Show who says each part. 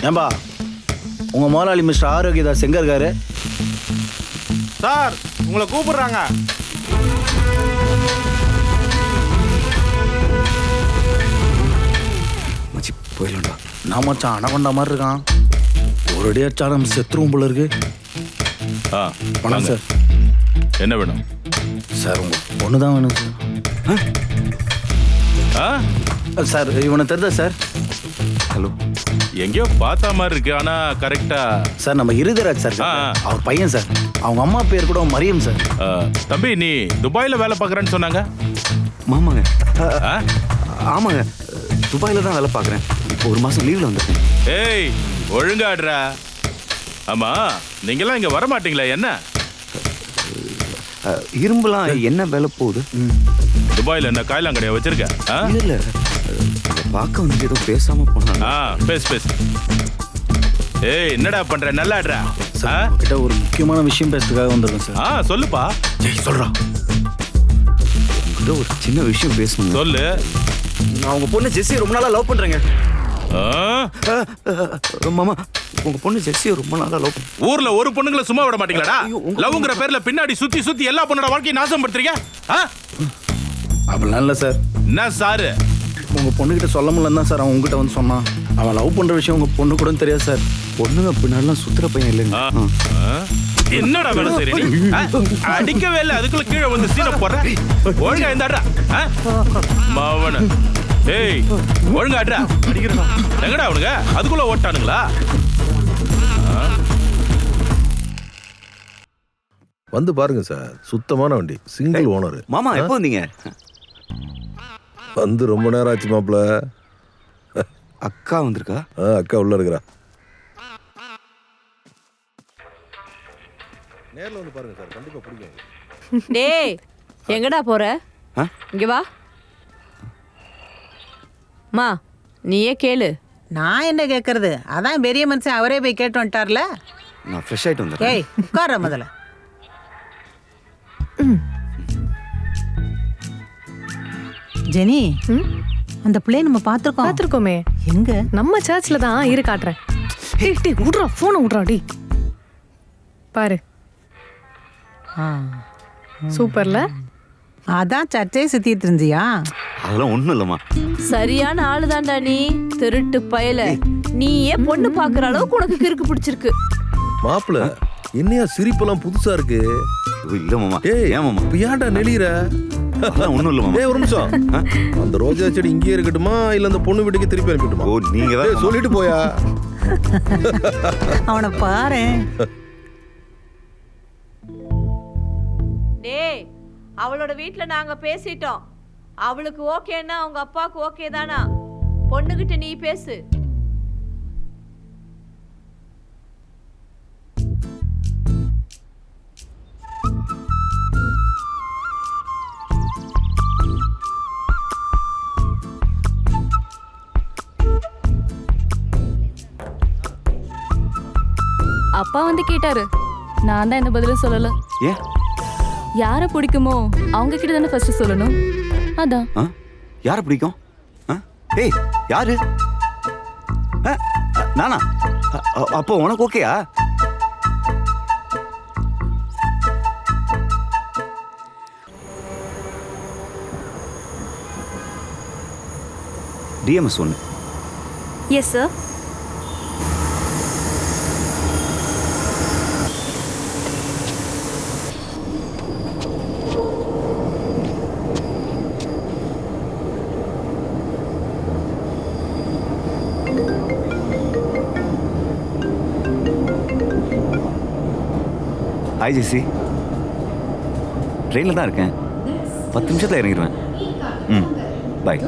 Speaker 1: ஏம்பா உங்கள் முதலாளி மிஸ்டர் ஆரோக்கியதாஸ் எங்கே இருக்காரு?
Speaker 2: சார் உங்களை கூப்பிடுறாங்க.
Speaker 3: மச்சி போயிடலாம்டா.
Speaker 1: நான் மச்சான் அணகொண்டா மாதிரி இருக்கான். ஒரு அடி அடிச்சா நம்ம செத்துருவோம் போல இருக்கு.
Speaker 4: பணம்
Speaker 1: சார்
Speaker 4: என்ன வேணும்
Speaker 1: சார்? உங்கள் பொண்ணு தான் வேணும் சார். சார் இவனை தெரியுதா சார்?
Speaker 3: ஹலோ,
Speaker 4: எங்கேயோ பார்த்த மாதிரி இருக்கு, ஆனா கரெக்டா?
Speaker 1: சார் நம்ம இருதராஜ் சார். அவர் பையன் சார். அவங்க அம்மா பேர் கூட மரியம் சார்.
Speaker 4: தம்பி நீ துபாயில வேலை பார்க்குறேன்னு சொன்னாங்க.
Speaker 3: மாமாங்க. ஆமாங்க, துபாயில தான் வேலை பார்க்குறேன். இப்போ ஒரு மாதம் லீவில் வந்துட்டேன்.
Speaker 4: ஏய் ஒழுங்காடுறா. ஆமா நீங்கெல்லாம் இங்க வர மாட்டீங்களா? என்ன
Speaker 3: இரும்புலாம் என்ன வேலை போகுது?
Speaker 4: துபாயில என்ன காயலாங்கடையா வச்சிருக்க?
Speaker 3: இல்லை, பார்க்க வந்து ஏதோ பேசாம போனாங்க.
Speaker 4: பேசு. ஏய் என்னடா பண்ற? நல்லாடுறா.
Speaker 1: கிட்ட ஒரு முக்கியமான விஷயம் பேசுறதுக்காக வந்திருக்கேன் சார்.
Speaker 4: சொல்லுப்பா.
Speaker 1: சொல்றா.
Speaker 3: உங்ககிட்ட ஒரு சின்ன விஷயம் பேசணும்.
Speaker 4: சொல்லு.
Speaker 3: நான் உங்க பொண்ணு ஜெஸ்ஸி ரொம்ப நாளா லவ் பண்றேங்க. மாமா, உங்க பொண்ணு ஜெஸ்ஸியை ரொம்ப நாளா லவ் பண்ண.
Speaker 4: ஊர்ல ஒரு பொண்ணுங்களை சும்மா விட மாட்டீங்களாடா? லவ்ங்கிற பேர்ல பின்னாடி சுத்தி எல்லா பொண்ணோட வாழ்க்கையை நாசம் படுத்துறீங்க.
Speaker 1: அப்படிலாம் இல்லை சார்.
Speaker 4: என்ன சாரு?
Speaker 1: உங்க பொண்ணுகிட்ட சொல்ல முடியலன்னு தான் சார் அவன் உங்ககிட்ட வந்து சொன்னான். அவன் லவ் பண்ற விஷயம் உங்க பொண்ணு கூட தெரியாது சார்.
Speaker 3: பொண்ணுங்க பின்னாடிலாம் சுத்துற பையன் இல்லைங்க.
Speaker 4: என்னடா வேலை செய்றீங்க? அடிக்கவே இல்லை, அதுக்குள்ள கீழே வந்து சீனை போடுற. ஒழுங்கா இருந்தாடா மாவன. ஏய் ஒழுங்காடுறா. அடிக்கிறா எங்கடா அவனுங்க? அதுக்குள்ள ஓட்டானுங்களா?
Speaker 5: வந்து பாருங்க சார், சுத்தமான வண்டி, சிங்கிள் ஓனர்.
Speaker 3: மாமா எப்போ வந்தீங்க?
Speaker 5: வந்து ரொம்ப நேரம் ஆச்சு மாப்பிள்ள.
Speaker 3: அக்கா வந்திருக்கா?
Speaker 5: அக்கா உள்ள இருக்கிறா. நேர்ல வந்து பாருங்க சார், கண்டிப்பா பிடிக்கும்.
Speaker 6: டேய் எங்கடா போற? இங்க வா. மா நீயே கேளு.
Speaker 7: நான் என்ன கேட்கறது? அதான் பெரிய மனுஷன் அவரே போய் கேட்டு வந்துட்டார்ல.
Speaker 3: நான் ஃப்ரெஷ் ஆயிட்டு வந்துடுறேன்.
Speaker 7: ஏய் உட்கார முதல்ல. ஜெனி, அந்த பிள்ளை நம்ம பார்த்துருக்கோமே. எங்க?
Speaker 6: நம்ம சர்ச்ல தான் இரு காட்டுறேன். டேய் விட்றா, போனை விட்றா. டி பாரு. சூப்பர்ல.
Speaker 7: அதான் சர்ச்சை சுத்திட்டு இருந்தியா?
Speaker 3: அதெல்லாம் ஒண்ணும் இல்லம்மா.
Speaker 6: சரியான ஆளுதான்டா நீ, திருட்டு பயல. நீயே பொண்ணு பாக்குற அளவுக்கு உனக்கு கிறுக்கு பிடிச்சிருக்கு.
Speaker 5: மாப்பிள்ள என்னையா சிரிப்பெல்லாம் புதுசா இருக்கு?
Speaker 3: இல்ல மாமா. ஏன் மாமா
Speaker 5: இப்ப ஏன்டா நெளிற?
Speaker 3: ஒண்ணும் இல்ல மாமா.
Speaker 5: ஒரு நிமிஷம். அந்த ரோஜா செடி இங்கேயே இருக்கட்டுமா இல்ல அந்த பொண்ணு வீட்டுக்கு திருப்பி அனுப்பிட்டுமா?
Speaker 3: ஓ நீங்க தான்
Speaker 5: சொல்லிட்டு போயா.
Speaker 7: அவனை பாரு.
Speaker 6: டேய் அவளோட வீட்ல நாங்க பேசிட்டோம். அவளுக்கு ஓகேன்னா அவங்க அப்பாவுக்கு ஓகே தானா? பொண்ணுகிட்ட நீ பேசு.
Speaker 8: அப்பா வந்து கேட்டாரு, நான் தான் எந்த பதிலும் சொல்லல.
Speaker 3: ஏன்?
Speaker 8: யார பிடிக்குமோ அவங்க கிட்ட தானே ஃபர்ஸ்ட் சொல்லணும். அதான்.
Speaker 3: யார பிடிக்கும்? ஏய் யாரு? நானா? அப்போ உனக்கு ஓகேயா? டிஎம்எஸ் ஒன்று.
Speaker 8: Yes sir.
Speaker 3: ஹாய் ஜெசி. ட்ரெயினில் தான் இருக்கேன். 10 நிமிஷத்தில் இறங்கிடுவேன். பாய்.